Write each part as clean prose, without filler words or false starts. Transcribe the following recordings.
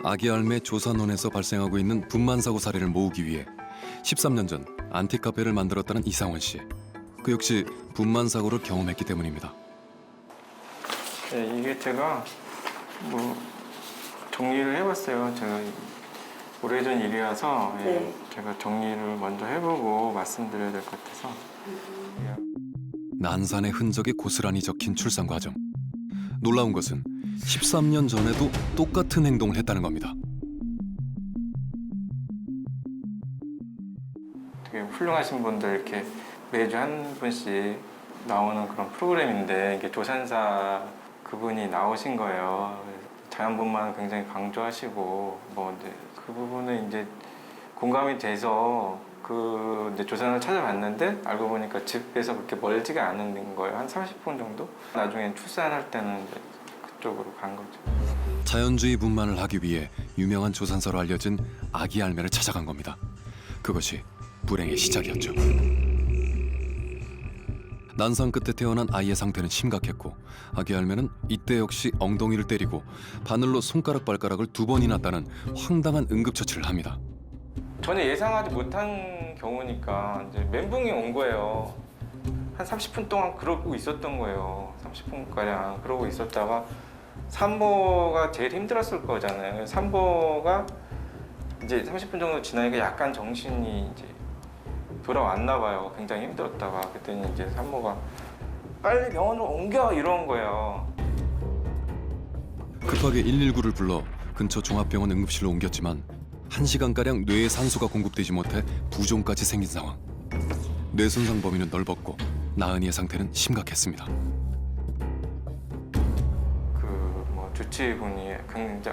아기 알매 조산원에서 발생하고 있는 분만 사고 사례를 모으기 위해 13년 전 안티카페를 만들었다는 이상원 씨. 그 역시 분만 사고를 경험했기 때문입니다. 네, 이게 제가 뭐 정리를 해봤어요. 제가 오래전 일이라서 네. 제가 정리를 먼저 해보고 말씀드려야 될 것 같아서. 난산의 흔적이 고스란히 적힌 출산 과정. 놀라운 것은 13년 전에도 똑같은 행동을 했다는 겁니다. 되게 훌륭하신 분들 이렇게 매주 한 분씩 나오는 그런 프로그램인데 이게 조산사 그분이 나오신 거예요. 자연분만을 굉장히 강조하시고 뭐 이제 그 부분은 이제 공감이 돼서 그 이제 조산을 찾아봤는데 알고 보니까 집에서 그렇게 멀지가 않은 거예요. 한 30분 정도. 나중에 출산할 때는 이제 그쪽으로 간 거죠. 자연주의 분만을 하기 위해 유명한 조산사로 알려진 아기 알매를 찾아간 겁니다. 그것이 불행의 시작이었죠. 난상 끝에 태어난 아이의 상태는 심각했고 아기 알매는 이때 역시 엉덩이를 때리고 바늘로 손가락 발가락을 2번이나 따는 황당한 응급처치를 합니다. 전혀 예상하지 못한 경우니까 이제 멘붕이 온 거예요. 한 30분 동안 그러고 있었던 거예요. 30분가량 그러고 있었다가 산모가 제일 힘들었을 거잖아요. 산모가 이제 30분 정도 지나니까 약간 정신이 이제 돌아왔나 봐요. 굉장히 힘들었다가 그때는 이제 산모가 빨리 병원으로 옮겨 이런 거예요. 급하게 119를 불러 근처 종합병원 응급실로 옮겼지만 1시간가량 뇌에 산소가 공급되지 못해 부종까지 생긴 상황. 뇌 손상 범위는 넓었고 나은이의 상태는 심각했습니다. 그 뭐 주치의분이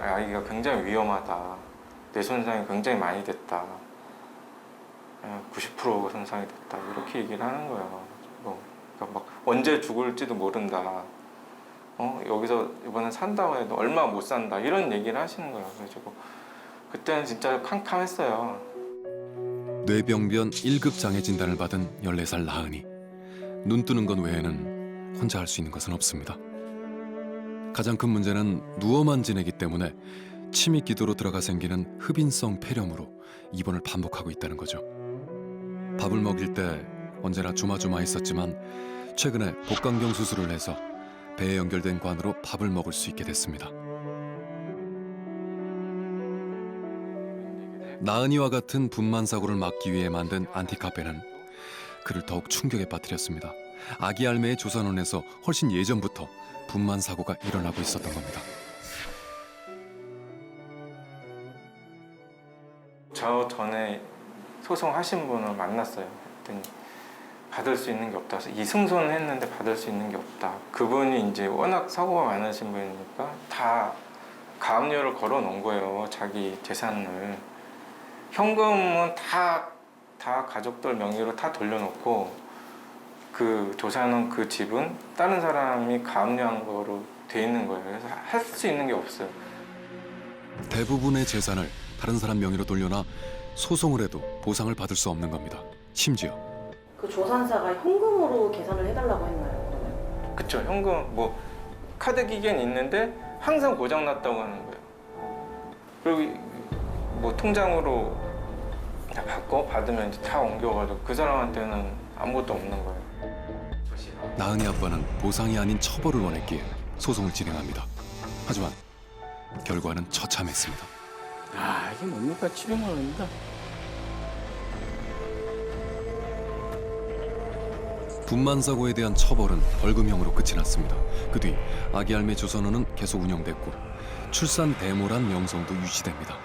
아이가 굉장히 위험하다. 뇌 손상이 굉장히 많이 됐다. 90% 손상이 됐다. 이렇게 얘기를 하는 거예요. 그러니까 막 언제 죽을지도 모른다. 여기서 이번에 산다고 해도 얼마 못 산다. 이런 얘기를 하시는 거예요. 그래가지고 그때는 진짜 캄캄했어요. 뇌병변 1급 장애 진단을 받은 14살 나은이. 눈 뜨는 것 외에는 혼자 할 수 있는 것은 없습니다. 가장 큰 문제는 누워만 지내기 때문에 침입 기도로 들어가 생기는 흡인성 폐렴으로 입원을 반복하고 있다는 거죠. 밥을 먹일 때 언제나 조마조마했었지만 최근에 복강경 수술을 해서 배에 연결된 관으로 밥을 먹을 수 있게 됐습니다. 나은이와 같은 분만 사고를 막기 위해 만든 안티카페는 그를 더욱 충격에 빠뜨렸습니다. 아기 알매의 조산원에서 훨씬 예전부터 분만 사고가 일어나고 있었던 겁니다. 저 전에 소송하신 분을 만났어요. 그랬더니 받을 수 있는 게 없다. 이승소는 했는데 받을 수 있는 게 없다. 그분이 이제 워낙 사고가 많으신 분이니까 다 가압류를 걸어 놓은 거예요. 자기 재산을. 현금은 다 가족들 명의로 다 돌려놓고 그 조사는 그 집은 다른 사람이 가압류한 거로 돼 있는 거예요. 그래서 할 수 있는 게 없어요. 대부분의 재산을 다른 사람 명의로 돌려놔 소송을 해도 보상을 받을 수 없는 겁니다. 심지어 그 조산사가 현금으로 계산을 해달라고 했나요? 그러면? 그쵸. 현금 뭐 카드 기계는 있는데 항상 고장 났다고 하는 거예요. 그리고 뭐 통장으로 다 받으면 이제 다 옮겨가지고 그 사람한테는 아무것도 없는 거예요. 나은이 아빠는 보상이 아닌 처벌을 원했기에 소송을 진행합니다. 하지만 결과는 처참했습니다. 이게 뭡니까? 700만 원입니다. 분만 사고에 대한 처벌은 벌금형으로 끝이 났습니다. 그 뒤 아기 알매 조선원은 계속 운영됐고 출산 대모란 명성도 유지됩니다.